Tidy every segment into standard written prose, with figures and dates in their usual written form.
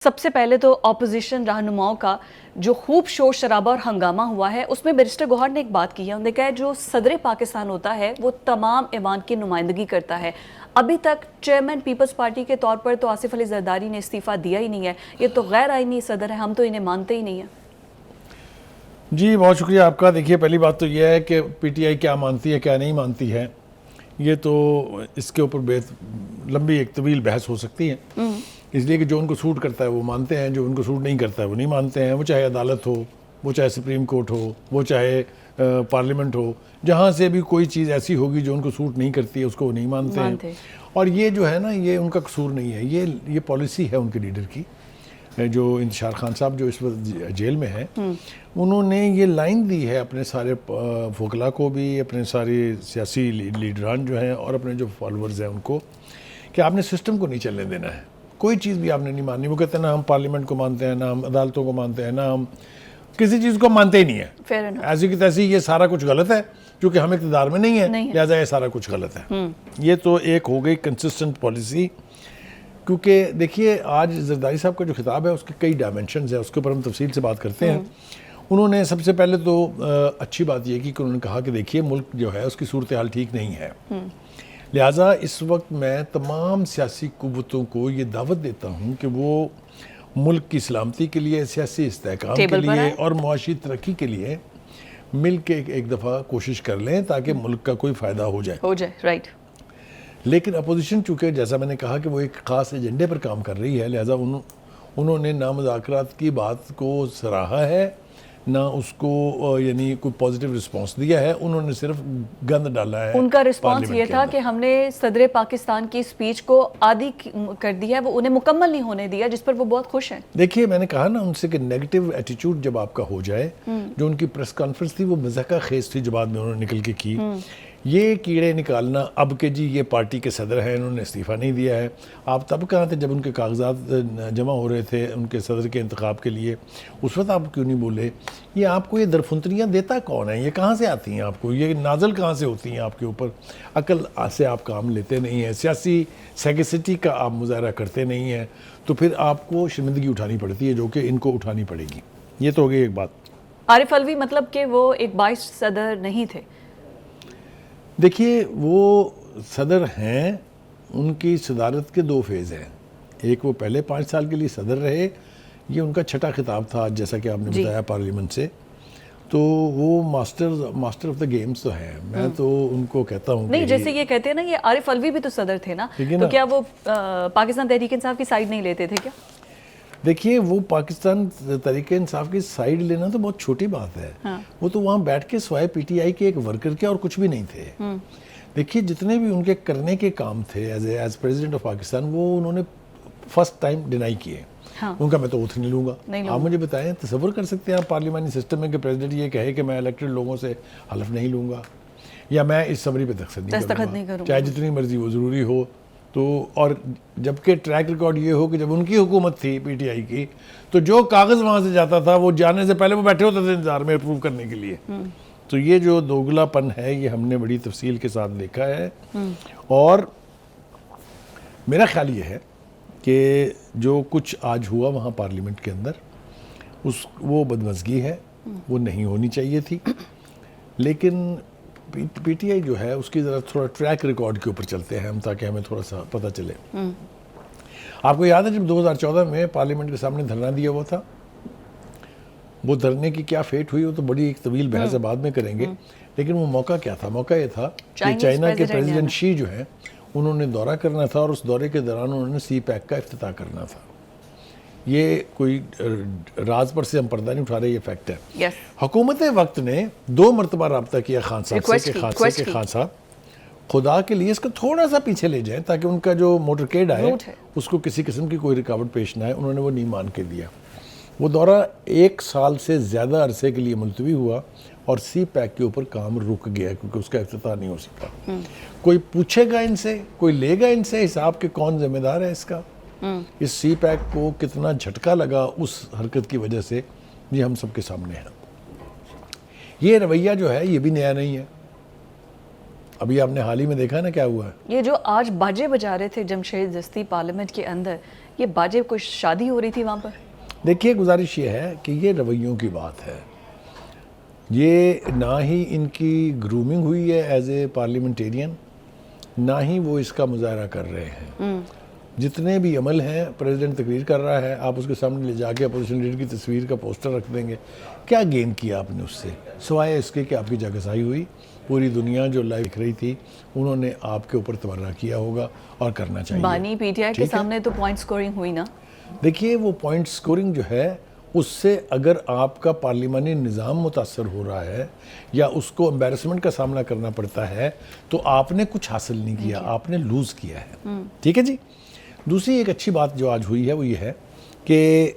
سب سے پہلے تو اپوزیشن رہنماؤں کا جو خوب شور شرابہ اور ہنگامہ ہوا ہے اس میں بیرسٹر گوہر نے ایک بات کی ہے. انہوں نے کہا ہے جو صدر پاکستان ہوتا ہے وہ تمام ایوان کی نمائندگی کرتا ہے. ابھی تک چیئرمین پیپلز پارٹی کے طور پر تو آصف علی زرداری نے استعفیٰ دیا ہی نہیں ہے. یہ تو غیر آئینی صدر ہے, ہم تو انہیں مانتے ہی نہیں ہیں. جی بہت شکریہ آپ کا. دیکھیے پہلی بات تو یہ ہے کہ پی ٹی آئی کیا مانتی ہے کیا نہیں مانتی ہے, یہ تو اس کے اوپر لمبی ایک طویل بحث ہو سکتی ہے. اس لیے کہ جو ان کو سوٹ کرتا ہے وہ مانتے ہیں, جو ان کو سوٹ نہیں کرتا ہے وہ نہیں مانتے ہیں. وہ چاہے عدالت ہو, وہ چاہے سپریم کورٹ ہو, وہ چاہے پارلیمنٹ ہو, جہاں سے بھی کوئی چیز ایسی ہوگی جو ان کو سوٹ نہیں کرتی ہے اس کو وہ نہیں مانتے ہیں. اور یہ جو ہے نا یہ ان کا قصور نہیں ہے, یہ پالیسی ہے ان کے لیڈر کی. جو انتشار خان صاحب جو اس وقت جیل میں ہیں, انہوں نے یہ لائن دی ہے اپنے سارے وکلاء کو بھی, اپنے سارے سیاسی لیڈران جو ہیں اور اپنے جو فالورز ہیں ان کو, کہ آپ نے سسٹم کو نہیں چلنے دینا ہے. کوئی چیز بھی آپ نے نہیں ماننی. وہ کہتے ہیں نہ ہم پارلیمنٹ کو مانتے ہیں, نہ ہم عدالتوں کو مانتے ہیں, نہ ہم کسی چیز کو مانتے ہی نہیں ہیں. ایسی کی تیسی یہ سارا کچھ غلط ہے, چونکہ ہم اقتدار میں نہیں ہیں لہٰذا یہ سارا کچھ غلط ہے. یہ تو ایک ہو گئی کنسسٹنٹ پالیسی. کیونکہ دیکھیے آج زرداری صاحب کا جو خطاب ہے اس کے کئی ڈائمنشنز ہیں, اس کے اوپر ہم تفصیل سے بات کرتے ہیں. انہوں نے سب سے پہلے تو اچھی بات یہ کی کہ انہوں نے کہا کہ دیکھیے ملک جو ہے اس کی صورتحال ٹھیک نہیں ہے, لہٰذا اس وقت میں تمام سیاسی قوتوں کو یہ دعوت دیتا ہوں کہ وہ ملک کی سلامتی کے لیے, سیاسی استحکام کے لیے اور معاشی ترقی کے لیے مل کے ایک دفعہ کوشش کر لیں تاکہ ملک کا کوئی فائدہ ہو جائے. رائٹ. لیکن اپوزیشن چونکہ جیسا میں نے کہا کہ وہ ایک خاص ایجنڈے پر کام کر رہی ہے, لہٰذا انہوں نے نہ مذاکرات کی بات کو سراہا ہے, نہ اس کو یعنی کوئی پازیٹیو رسپانس دیا ہے. انہوں نے صرف گند ڈالا ہے. ان کا رسپانس یہ تھا کہ ہم نے صدر پاکستان کی سپیچ کو آدھی کر دیا ہے, وہ انہیں مکمل نہیں ہونے دیا, جس پر وہ بہت خوش ہیں. دیکھیے میں نے کہا نا ان سے کہ نیگیٹو ایٹیٹیوڈ جب آپ کا ہو جائے, جو ان کی پریس کانفرنس تھی وہ مضحکہ خیز تھی جو بعد میں انہوں نے نکل کے کی. یہ کیڑے نکالنا اب کہ جی یہ پارٹی کے صدر ہیں, انہوں نے استعفیٰ نہیں دیا ہے. آپ تب کہاں تھے جب ان کے کاغذات جمع ہو رہے تھے ان کے صدر کے انتخاب کے لیے؟ اس وقت آپ کیوں نہیں بولے؟ یہ آپ کو یہ درفنتریاں دیتا کون ہے؟ یہ کہاں سے آتی ہیں آپ کو؟ یہ نازل کہاں سے ہوتی ہیں آپ کے اوپر؟ عقل سے آپ کام لیتے نہیں ہیں, سیاسی سیگیسٹی کا آپ مظاہرہ کرتے نہیں ہیں, تو پھر آپ کو شرمندگی اٹھانی پڑتی ہے جو کہ ان کو اٹھانی پڑے گی. یہ تو ہو گئی ایک بات. عارف علوی مطلب کہ وہ ایک باعث صدر نہیں تھے. دیکھیے وہ صدر ہیں, ان کی صدارت کے دو فیز ہیں. ایک وہ پہلے 5 سال کے لیے صدر رہے, یہ ان کا چھٹا خطاب تھا جیسا کہ آپ نے بتایا پارلیمنٹ سے, تو وہ ماسٹر آف دا گیمز تو ہیں. میں تو ان کو کہتا ہوں نہیں, جیسے یہ کہتے ہیں نا یہ عارف علوی بھی تو صدر تھے نا, تو کیا وہ پاکستان تحریک انصاف کی سائیڈ نہیں لیتے تھے کیا؟ دیکھیے وہ پاکستان تحریک انصاف کی سائیڈ لینا تو بہت چھوٹی بات ہے. وہ تو وہاں بیٹھ کے سوائے پی ٹی آئی کے ایک ورکر کے اور کچھ بھی نہیں تھے. دیکھیے جتنے بھی ان کے کرنے کے کام تھے ایز پریزیڈنٹ آف پاکستان, وہ انہوں نے فرسٹ ٹائم ڈینائی کیے. ان کا میں تو اوتھ نہیں لوں گا. آپ مجھے بتائیں, تصور کر سکتے ہیں آپ پارلیمانی سسٹم میں کہ پریزیڈنٹ یہ کہے کہ میں الیکٹڈ لوگوں سے حلف نہیں لوں گا, یا میں اس سمری پہ دستخط نہیں کروں گا چاہے جتنی مرضی وہ ضروری ہو. تو اور جبکہ ٹریک ریکارڈ یہ ہو کہ جب ان کی حکومت تھی پی ٹی آئی کی, تو جو کاغذ وہاں سے جاتا تھا وہ جانے سے پہلے وہ بیٹھے ہوتے تھے انتظار میں اپروو کرنے کے لیے. تو یہ جو دوگلا پن ہے یہ ہم نے بڑی تفصیل کے ساتھ دیکھا ہے. اور میرا خیال یہ ہے کہ جو کچھ آج ہوا وہاں پارلیمنٹ کے اندر وہ بدمزگی ہے, وہ نہیں ہونی چاہیے تھی. لیکن پی ٹی آئی جو ہے اس کی ذرا تھوڑا ٹریک ریکارڈ کے اوپر چلتے ہیں ہم, تاکہ ہمیں تھوڑا سا پتہ چلے. آپ کو یاد ہے جب 2014 میں پارلیمنٹ کے سامنے دھرنا دیا ہوا تھا, وہ دھرنے کی کیا فیٹ ہوئی وہ تو بڑی ایک طویل بحث بعد میں کریں گے. لیکن وہ موقع کیا تھا؟ موقع یہ تھا کہ چائنا کے پریزیڈنٹ شی جو ہیں انہوں نے دورہ کرنا تھا, اور اس دورے کے دوران انہوں نے سی پیک کا افتتاح کرنا تھا. یہ کوئی راز پر سے ہم پردہ نہیں اٹھا رہے, یہ فیکٹ ہے. حکومت وقت نے 2 مرتبہ رابطہ کیا خان صاحب سے کہ خان صاحب خدا کے لیے اس کو تھوڑا سا پیچھے لے جائیں تاکہ ان کا جو موٹرکیڈ آئے اس کو کسی قسم کی کوئی رکاوٹ پیش نہ آئے. انہوں نے وہ نہیں مان کے دیا. وہ دورہ 1 سال سے زیادہ عرصے کے لیے ملتوی ہوا اور سی پیک کے اوپر کام رک گیا کیونکہ اس کا افتتاح نہیں ہو سکا. کوئی پوچھے گا ان سے, کوئی لے گا ان سے حساب کہ کون ذمہ دار ہے اس کا؟ اس سی پیک کو کتنا جھٹکا لگا اس حرکت کی وجہ سے, یہ ہم سب کے سامنے ہے. یہ رویہ جو ہے یہ بھی نیا نہیں ہے. ابھی آپ نے حال ہی میں دیکھا نا کیا ہوا ہے. یہ جو آج باجے بجا رہے تھے جمشید دستی پارلیمنٹ کے اندر, یہ باجے کوئی شادی ہو رہی تھی وہاں پر؟ دیکھیے گزارش یہ ہے کہ یہ رویوں کی بات ہے، یہ نہ ہی ان کی گرومنگ ہوئی ہے ایز اے پارلیمنٹیرین، نہ ہی وہ اس کا مظاہرہ کر رہے ہیں۔ جتنے بھی عمل ہیں پریزیڈنٹ تقریر کر رہا ہے، آپ اس کے سامنے لے جا کے اپوزیشن لیڈر کی تصویر کا پوسٹر رکھ دیں گے، کیا گین کیا آپ نے اس سے، سوائے اس کے کہ آپ کی جگہسائی ہوئی، پوری دنیا جو لائیو دیکھ رہی تھی انہوں نے آپ کے اوپر تبرہ کیا ہوگا اور کرنا چاہیے۔ بانی پی ٹی آئی کے سامنے تو پوائنٹ سکورنگ ہوئی نا؟ دیکھیے وہ پوائنٹ سکورنگ جو ہے اس سے اگر آپ کا پارلیمانی نظام متاثر ہو رہا ہے یا اس کو امبیرسمنٹ کا سامنا کرنا پڑتا ہے تو آپ نے کچھ حاصل نہیں کیا، آپ نے لوز کیا ہے۔ ٹھیک ہے جی۔ دوسری ایک اچھی بات جو آج ہوئی ہے وہ یہ ہے کہ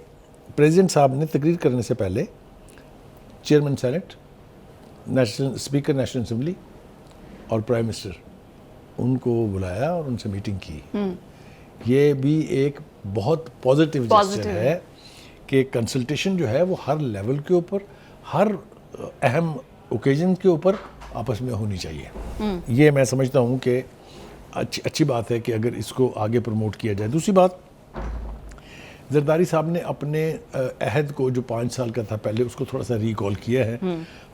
پریزیڈنٹ صاحب نے تقریر کرنے سے پہلے chairman senate, speaker national assembly اور پرائم منسٹر ان کو بلایا اور ان سے میٹنگ کی۔ یہ بھی ایک بہت پازیٹیو جسچر ہے کہ کنسلٹیشن جو ہے وہ ہر لیول کے اوپر، ہر اہم اوکیزن کے اوپر آپس میں ہونی چاہیے۔ یہ میں سمجھتا ہوں کہ اچھی بات ہے کہ اگر اس کو آگے پروموٹ کیا جائے۔ دوسری بات، زرداری صاحب نے اپنے عہد کو جو 5 سال کا تھا پہلے اس کو تھوڑا سا ریکال کیا ہے۔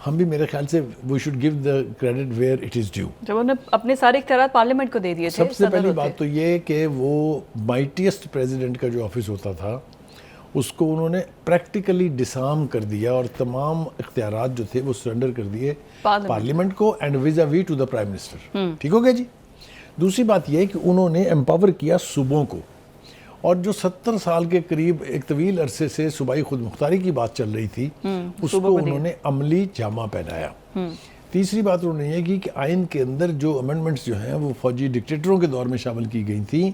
ہم بھی میرے خیال سے we should give the credit where it is due. جب انہوں نے اپنے سارے اختیارات پارلیمنٹ کو دے دیے تھے، سب سے پہلی بات تو یہ کہ وہ مائٹیسٹ پریزیڈنٹ کا جو آفس ہوتا تھا اس کو انہوں نے پریکٹیکلی ڈسارم کر دیا اور تمام اختیارات جو تھے وہ سرنڈر کر دیے پارلیمنٹ کو and vis-a-vis to the prime minister. ٹھیک ہو گیا جی۔ دوسری بات یہ کہ انہوں نے امپاور کیا صوبوں کو، اور جو 70 سال کے قریب ایک طویل عرصے سے صوبائی خود مختاری کی بات چل رہی تھی اس کو انہوں نے عملی جامہ پہنایا۔ تیسری بات انہوں نے یہ کی کہ آئین کے اندر جو امینڈمنٹس جو ہیں وہ فوجی ڈکٹیٹروں کے دور میں شامل کی گئی تھیں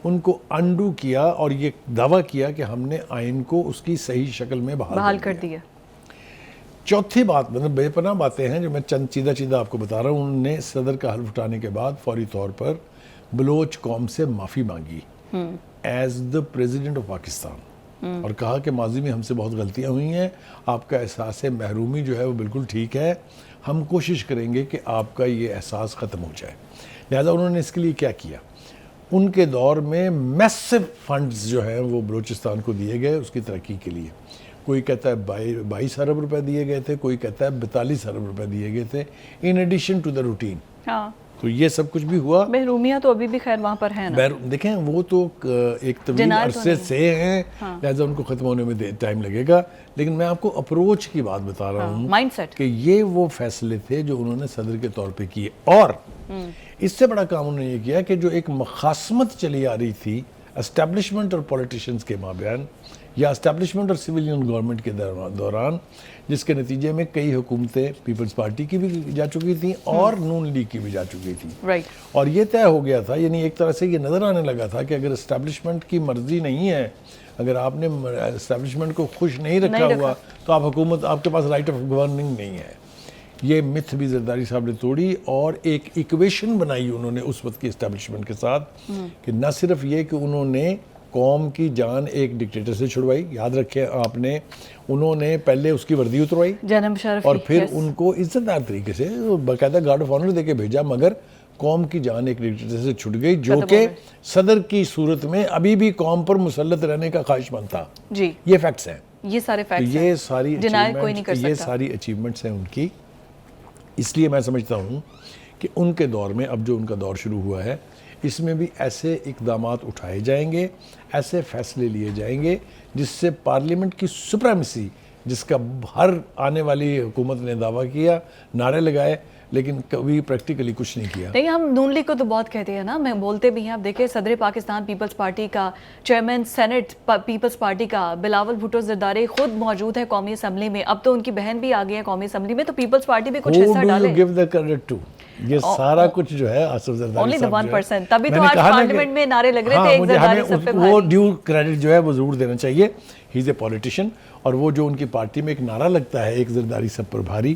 ان کو انڈو کیا اور یہ دعویٰ کیا کہ ہم نے آئین کو اس کی صحیح شکل میں بحال کر دیا۔ چوتھی بات، مطلب بے پناہ باتیں ہیں جو میں چند چیدہ آپ کو بتا رہا ہوں، انہوں نے صدر کا حلف اٹھانے کے بعد فوری طور پر بلوچ قوم سے معافی مانگی as the president of Pakistan, اور کہا کہ ماضی میں ہم سے بہت غلطیاں ہوئی ہیں، آپ کا احساس محرومی جو ہے وہ بالکل ٹھیک ہے، ہم کوشش کریں گے کہ آپ کا یہ احساس ختم ہو جائے۔ لہٰذا انہوں نے اس کے لیے کیا کیا، ان کے دور میں میسو فنڈز جو ہیں وہ بلوچستان کو دیے گئے اس کی ترقی کے لیے۔ کوئی کہتا ہے 22 ارب روپے دیے گئے تھے، کوئی کہتا ہے 42 ارب روپے دیے گئے تھے in addition to the routine. تو یہ سب کچھ بھی ہوا۔ محرومیاں تو ابھی بھی خیر وہاں پر ہیں نا، دیکھیں وہ تو ایک طویل عرصے سے ہیں، لہٰذا ان کو ختم ہونے میں ٹائم لگے گا، لیکن میں آپ کو اپروچ کی بات بتا رہا ہوں مائنڈ سیٹ کہ یہ وہ فیصلے تھے جو انہوں نے صدر کے طور پہ کیے۔ اور اس سے بڑا کام انہوں نے یہ کیا کہ جو ایک مخاصمت چلی آ رہی تھی اسٹیبلشمنٹ اور پولیٹیشنز کے مابین یا اسٹیبلشمنٹ اور سویلین گورنمنٹ کے دوران، جس کے نتیجے میں کئی حکومتیں پیپلز پارٹی کی بھی جا چکی تھیں اور نون لیگ کی بھی جا چکی تھیں، اور یہ طے ہو گیا تھا، یعنی ایک طرح سے یہ نظر آنے لگا تھا کہ اگر اسٹیبلشمنٹ کی مرضی نہیں ہے، اگر آپ نے اسٹیبلشمنٹ کو خوش نہیں رکھا ہوا تو آپ حکومت، آپ کے پاس رائٹ آف گورننگ نہیں ہے۔ یہ متھ بھی زرداری صاحب نے توڑی اور ایک ایکویشن بنائی انہوں نے اس وقت کی اسٹیبلشمنٹ کے ساتھ کہ نہ صرف یہ کہ انہوں نے قوم کی جان ایک ڈکٹیٹر سے چھڑوائی، یاد رکھیں آپ نے، انہوں نے پہلے اس کی وردی اتروائی اور پھر ان کو عزت دار طریقے سے باقاعدہ گارڈ آف آنر دے کے بھیجا، مگر قوم کی جان ایک ڈکٹیٹر سے چھٹ گئی جو کہ صدر کی صورت میں ابھی بھی قوم پر مسلط رہنے کا خواہش مند تھا۔ جی یہ فیکٹس ہیں، یہ سارے فیکٹس ہیں، یہ ساری اچیومنٹس ہیں ان کی۔ اس لیے میں سمجھتا ہوں کہ ان کے دور میں اب جو ان کا دور شروع ہوا ہے اس میں بھی ایسے اقدامات اٹھائے جائیں گے، ایسے فیصلے لیے جائیں گے جس سے پارلیمنٹ کی سپریمیسی، جس کا ہر آنے والی حکومت نے دعویٰ کیا، نعرے لگائے، لیکن کبھی پریکٹیکلی کچھ نہیں کیا۔ نہیں، ہم نون لیگ کو تو بہت کہتے ہیں نا، میں بولتے بھی ہیں، آپ دیکھیں صدر پاکستان پیپلز پارٹی کا، چیئرمین سینٹ پیپلز پارٹی کا بلاول بھٹو زرداری خود موجود ہے قومی اسمبلی میں، اب تو ان کی بہن بھی آ گئی ہے قومی اسمبلی میں، تو پیپلز پارٹی بھی کچھ حصہ ڈالے۔ give the credit to؟ یہ سارا کچھ جو ہے آصف زرداری Only the 1%، تبھی تو آج پارلیمنٹ میں نعرے لگ رہے تھے ایک زرداری سب پہ وہ ڈیو کریڈٹ جو ہے وہ ضرور دینا چاہیے، ہی از اے پولیٹیشین، اور وہ جو ان کی پارٹی میں ایک نعرہ لگتا ہے ایک زرداری سب پر بھاری،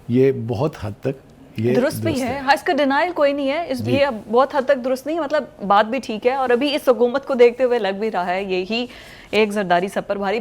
یہ بہت حد تک درست بھی ہے، اس کا ڈینائل کوئی نہیں ہے، اس لیے بہت حد تک درست نہیں، مطلب بات بھی ٹھیک ہے، اور ابھی اس حکومت کو دیکھتے ہوئے لگ بھی رہا ہے یہی ایک زرداری سب پر بھاری۔